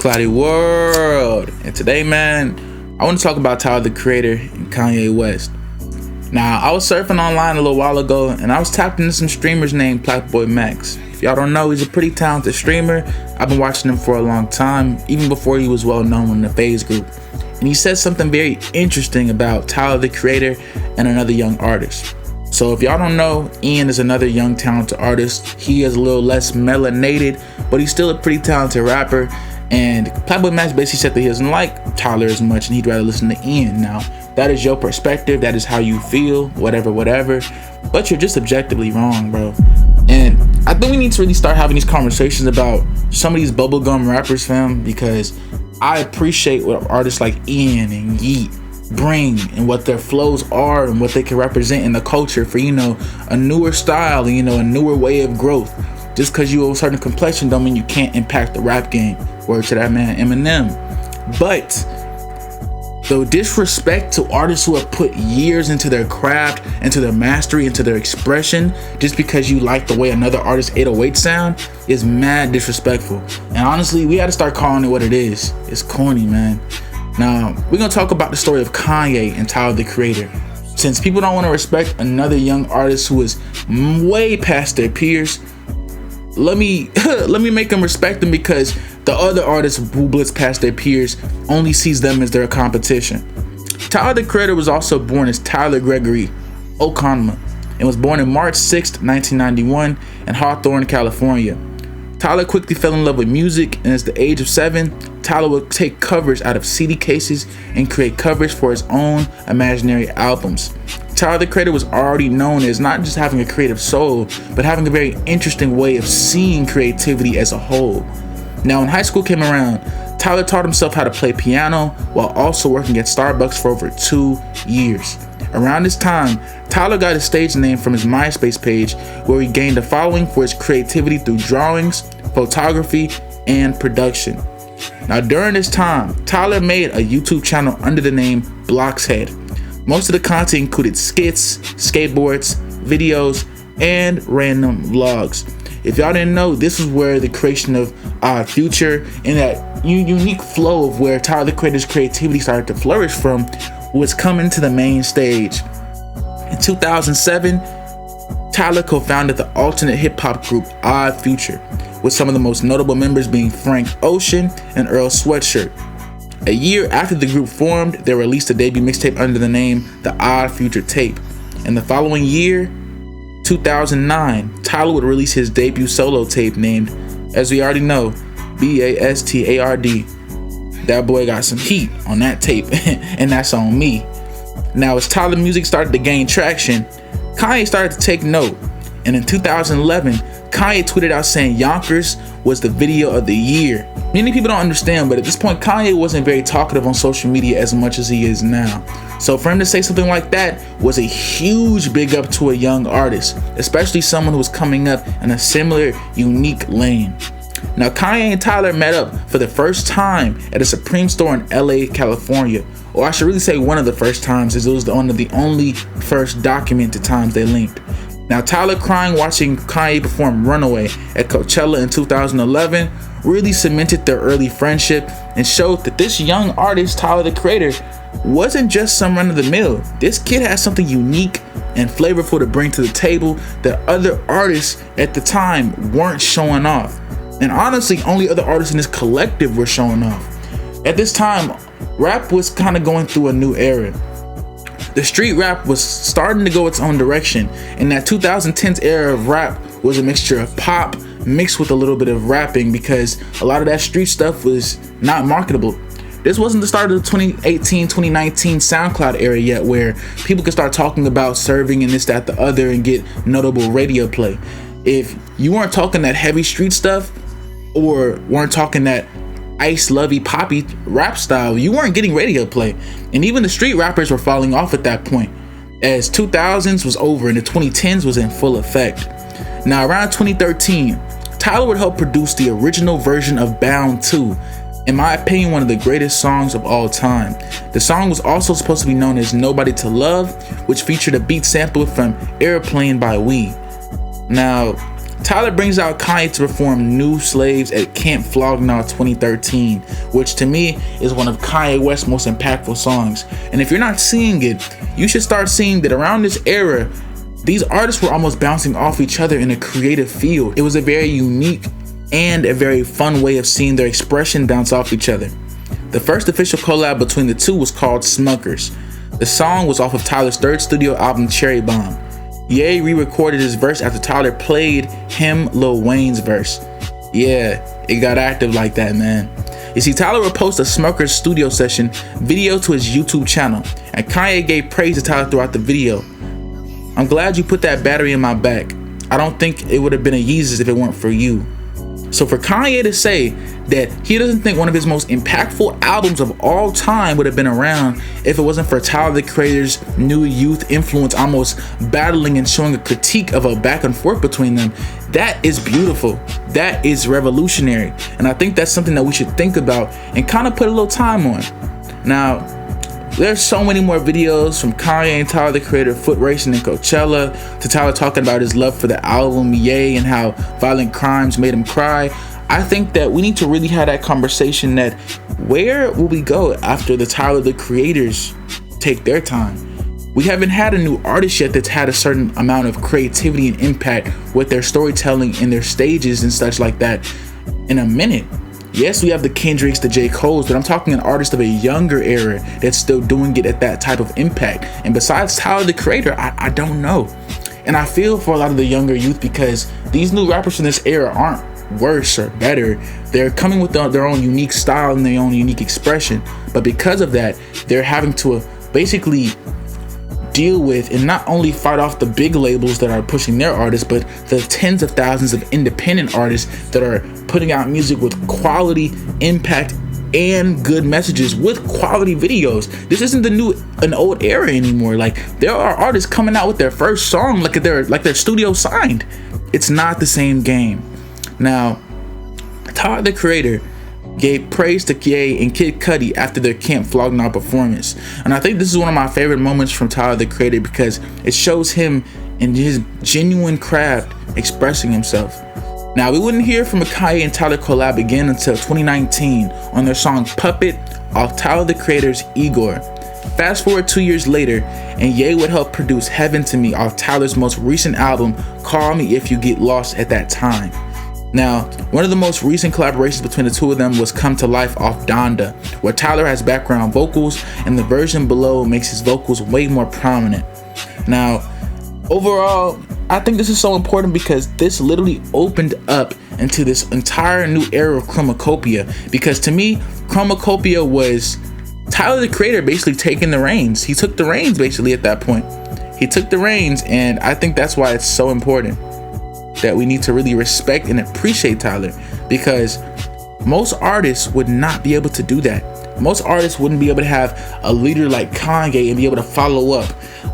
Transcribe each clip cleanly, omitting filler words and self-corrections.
Cloudy World, and today, man, I want to talk about Tyler the Creator and Kanye West. Now, I was surfing online a little while ago, and I was tapped into some streamers named Blackboy Max. If y'all don't know, he's a pretty talented streamer. I've been watching him for a long time, even before he was well known in the FaZe group. And he said something very interesting about Tyler the Creator and another young artist. So if y'all don't know, Ian is another young talented artist. He is a little less melanated, but he's still a pretty talented rapper. And Blackboy Max basically said that he doesn't like Tyler as much and he'd rather listen to Ian. Now, that is your perspective, that is how you feel, whatever, but you're just objectively wrong, bro. And I think we need to really start having these conversations about some of these bubblegum rappers, fam, because I appreciate what artists like Ian and Yeet bring and what their flows are and what they can represent in the culture for, a newer style and, a newer way of growth. Just because you have a certain complexion don't mean you can't impact the rap game. Word to that man, Eminem. But the disrespect to artists who have put years into their craft, into their mastery, into their expression, just because you like the way another artist's 808 sound is mad disrespectful. And honestly, we gotta start calling it what it is. It's corny, man. Now, we're gonna talk about the story of Kanye and Tyler the Creator. Since people don't want to respect another young artist who is way past their peers, let me make them respect them, because the other artists who blitz past their peers only sees them as their competition. Tyler the Creator was also born as Tyler Gregory Okonma and was born on March 6, 1991 in Hawthorne, California. Tyler quickly fell in love with music, and at the age of 7, Tyler would take covers out of CD cases and create covers for his own imaginary albums. Tyler the Creator was already known as not just having a creative soul, but having a very interesting way of seeing creativity as a whole. Now, when high school came around, Tyler taught himself how to play piano while also working at Starbucks for over 2 years. Around this time, Tyler got his stage name from his MySpace page, where he gained a following for his creativity through drawings, photography, and production. Now, during this time, Tyler made a YouTube channel under the name Blockshead. Most of the content included skits, skateboards, videos, and random vlogs. If y'all didn't know, this is where the creation of Future and that unique flow of where Tyler the Creator's creativity started to flourish from was coming to the main stage. In 2007, Tyler co-founded the alternate hip-hop group Odd Future, with some of the most notable members being Frank Ocean and Earl Sweatshirt. A year after the group formed, they released a debut mixtape under the name The Odd Future Tape. And the following year, 2009, Tyler would release his debut solo tape named, as we already know, Bastard. That boy got some heat on that tape, and that's on me. Now, as Tyler music started to gain traction, Kanye started to take note. And in 2011, Kanye tweeted out saying Yonkers was the video of the year. Many people don't understand, but at this point, Kanye wasn't very talkative on social media as much as he is now. So for him to say something like that was a huge big up to a young artist, especially someone who was coming up in a similar, unique lane. Now, Kanye and Tyler met up for the first time at a Supreme store in LA, California. Or I should really say one of the first times, as it was one of the only first documented times they linked. Now, Tyler crying watching Kanye perform Runaway at Coachella in 2011 really cemented their early friendship and showed that this young artist, Tyler the Creator, wasn't just some run-of-the-mill. This kid had something unique and flavorful to bring to the table that other artists at the time weren't showing off. And honestly, only other artists in this collective were showing off. At this time, rap was kind of going through a new era. The street rap was starting to go its own direction, and that 2010s era of rap was a mixture of pop mixed with a little bit of rapping, because a lot of that street stuff was not marketable. This wasn't the start of the 2018, 2019 SoundCloud era yet, where people could start talking about serving and this, that, the other, and get notable radio play. If you weren't talking that heavy street stuff, or weren't talking that ice lovey poppy rap style, you weren't getting radio play. And even the street rappers were falling off at that point, as 2000s was over and the 2010s was in full effect. Now, around 2013, Tyler would help produce the original version of Bound 2, in my opinion, one of the greatest songs of all time. The song was also supposed to be known as Nobody to Love, which featured a beat sample from Airplane by Wee. Now, Tyler brings out Kanye to perform New Slaves at Camp Flog Gnaw 2013, which to me is one of Kanye West's most impactful songs. And if you're not seeing it, you should start seeing that around this era, these artists were almost bouncing off each other in a creative field. It was a very unique and a very fun way of seeing their expression bounce off each other. The first official collab between the two was called Smuckers. The song was off of Tyler's third studio album, Cherry Bomb. Ye re-recorded his verse after Tyler played him Lil Wayne's verse. Yeah, it got active like that, man. You see, Tyler would post a Smuckers studio session video to his YouTube channel, and Kanye gave praise to Tyler throughout the video. I'm glad you put that battery in my back. I don't think it would have been a Yeezus if it weren't for you. So for Kanye to say that he doesn't think one of his most impactful albums of all time would have been around if it wasn't for Tyler the Creator's new youth influence almost battling and showing a critique of a back and forth between them, that is beautiful. That is revolutionary. And I think that's something that we should think about and kind of put a little time on. Now, there's so many more videos from Kanye and Tyler the Creator foot racing in Coachella, to Tyler talking about his love for the album Ye and how violent crimes made him cry. I think that we need to really have that conversation that where will we go after the Tyler the Creators take their time? We haven't had a new artist yet that's had a certain amount of creativity and impact with their storytelling and their stages and such like that in a minute. Yes, we have the Kendricks, the J. Coles, but I'm talking an artist of a younger era that's still doing it at that type of impact. And besides Tyler the Creator, I don't know. And I feel for a lot of the younger youth because these new rappers from this era aren't worse or better. They're coming with their own unique style and their own unique expression. But because of that, they're having to basically deal with and not only fight off the big labels that are pushing their artists, but the tens of thousands of independent artists that are putting out music with quality, impact, and good messages with quality videos. This isn't an old era anymore. Like, there are artists coming out with their first song like they're studio signed. It's not the same game. Now, Tyler the Creator gave praise to Ye and Kid Cudi after their Camp Flog Gnaw performance. And I think this is one of my favorite moments from Tyler the Creator because it shows him in his genuine craft expressing himself. Now, we wouldn't hear from a Kanye and Tyler collab again until 2019 on their song Puppet off Tyler the Creator's Igor. Fast forward 2 years later, and Ye would help produce Heaven to Me off Tyler's most recent album, Call Me If You Get Lost at that time. Now, one of the most recent collaborations between the two of them was Come to Life off Donda, where Tyler has background vocals and the version below makes his vocals way more prominent. Now, overall, I think this is so important because this literally opened up into this entire new era of Chromakopia. Because to me, Chromakopia was Tyler the Creator basically taking the reins. He took the reins basically at that point. He took the reins, and I think that's why it's so important that we need to really respect and appreciate Tyler, because most artists would not be able to do that. Most artists wouldn't be able to have a leader like Kanye and be able to follow up.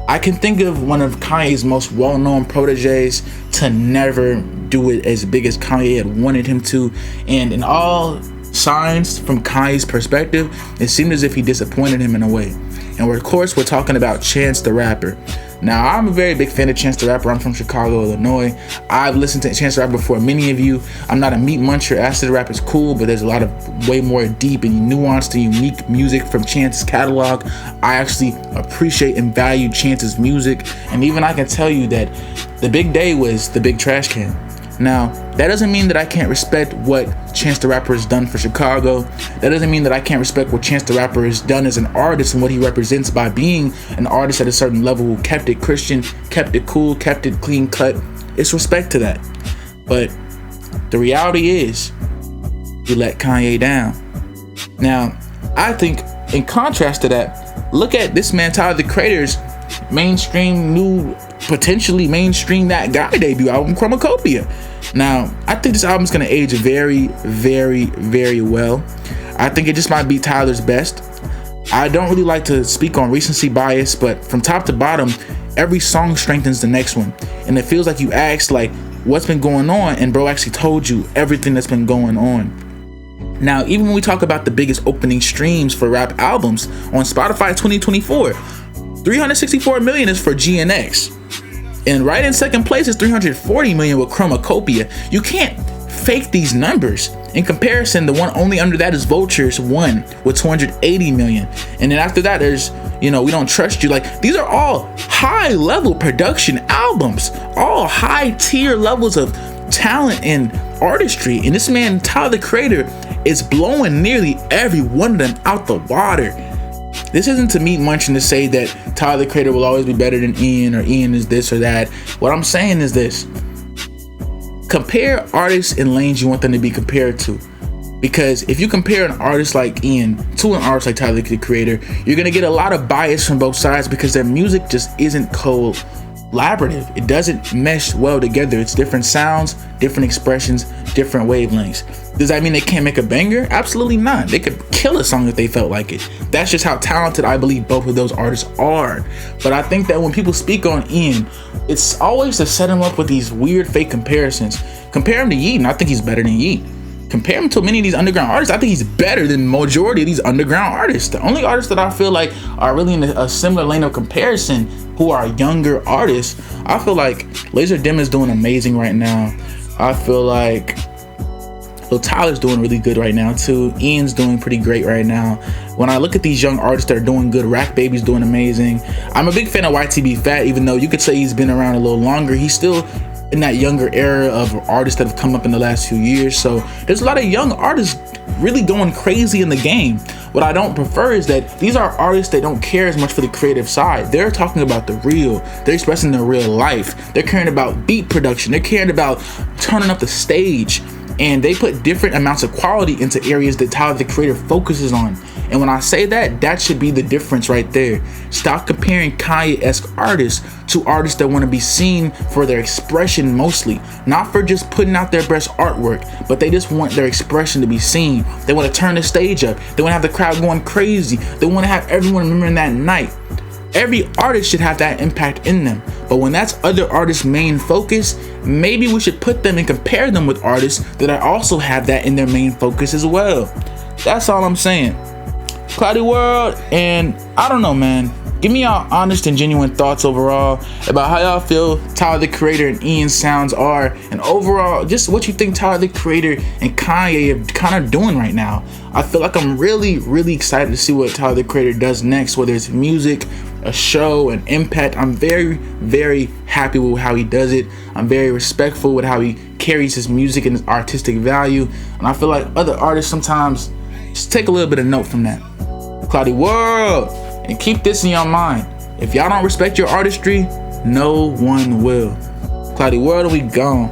I can think of one of Kanye's most well-known proteges to never do it as big as Kanye had wanted him to, and in all signs from Kanye's perspective, it seemed as if he disappointed him in a way. And of course, we're talking about Chance the Rapper. Now, I'm a very big fan of Chance the Rapper. I'm from Chicago, Illinois. I've listened to Chance the Rapper before many of you. I'm not a meat muncher. Acid rap is cool, but there's a lot of way more deep and nuanced and unique music from Chance's catalog. I actually appreciate and value Chance's music. And even I can tell you that The Big Day was the big trash can. Now, that doesn't mean that I can't respect what Chance the Rapper has done for Chicago. That doesn't mean that I can't respect what Chance the Rapper has done as an artist and what he represents by being an artist at a certain level who kept it Christian, kept it cool, kept it clean cut. It's respect to that. But the reality is, you let Kanye down. Now, I think in contrast to that, look at this man, Tyler the Creator's mainstream new, potentially mainstream That Guy debut album, Chromakopia. Now, I think this album's gonna age very, very, very well. I think it just might be Tyler's best. I don't really like to speak on recency bias, but from top to bottom, every song strengthens the next one. And it feels like you asked, like, what's been going on? And bro actually told you everything that's been going on. Now, even when we talk about the biggest opening streams for rap albums on Spotify 2024, 364 million is for GNX. And right in second place is 340 million with Chromakopia. You can't fake these numbers. In comparison, the one only under that is Vulture's 1 with 280 million. And then after that, there's, We Don't Trust You. Like, these are all high level production albums, all high tier levels of talent and artistry. And this man, Tyler the Creator, is blowing nearly every one of them out the water. This isn't to meet munching to say that Tyler the Creator will always be better than Ian, or Ian is this or that. What I'm saying is this: compare artists in lanes you want them to be compared to. Because if you compare an artist like Ian to an artist like Tyler the Creator, you're gonna get a lot of bias from both sides because their music just isn't collaborative. It doesn't mesh well together. It's different sounds, different expressions, different wavelengths. Does that mean they can't make a banger? Absolutely not. They could kill a song if they felt like it. That's just how talented I believe both of those artists are. But I think that when people speak on Ian, it's always to set him up with these weird fake comparisons. Compare him to Yeat, and I think he's better than Yeat. Compare him to many of these underground artists, I think he's better than majority of these underground artists. The only artists that I feel like are really in a similar lane of comparison who are younger artists, I feel like Laser Dim is doing amazing right now. I feel like Tyler's doing really good right now too. Ian's doing pretty great right now. When I look at these young artists that are doing good, Rack Baby's doing amazing. I'm a big fan of YTB Fat, even though you could say he's been around a little longer. He's still in that younger era of artists that have come up in the last few years. So there's a lot of young artists really going crazy in the game. What I don't prefer is that these are artists that don't care as much for the creative side. They're talking about the real. They're expressing their real life. They're caring about beat production. They're caring about turning up the stage. And they put different amounts of quality into areas that Tyler the Creator focuses on. And when I say that, that should be the difference right there. Stop comparing Kanye-esque artists to artists that want to be seen for their expression mostly. Not for just putting out their best artwork, but they just want their expression to be seen. They want to turn the stage up. They want to have the crowd going crazy. They want to have everyone remembering that night. Every artist should have that impact in them. But when that's other artists' main focus, maybe we should put them and compare them with artists that also have that in their main focus as well. That's all I'm saying. Cloudy World, and I don't know, man. Give me y'all honest and genuine thoughts overall about how y'all feel Tyler the Creator and Ian's sounds are, and overall just what you think Tyler the Creator and Kanye are kind of doing right now. I feel like I'm really excited to see what Tyler the Creator does next, whether it's music, a show, an impact. I'm very happy with how he does it. I'm very respectful with how he carries his music and his artistic value, and I feel like other artists sometimes just take a little bit of note from that. Cloudy World, and keep this in your mind: if y'all don't respect your artistry, no one will. Cloudy World, we gone.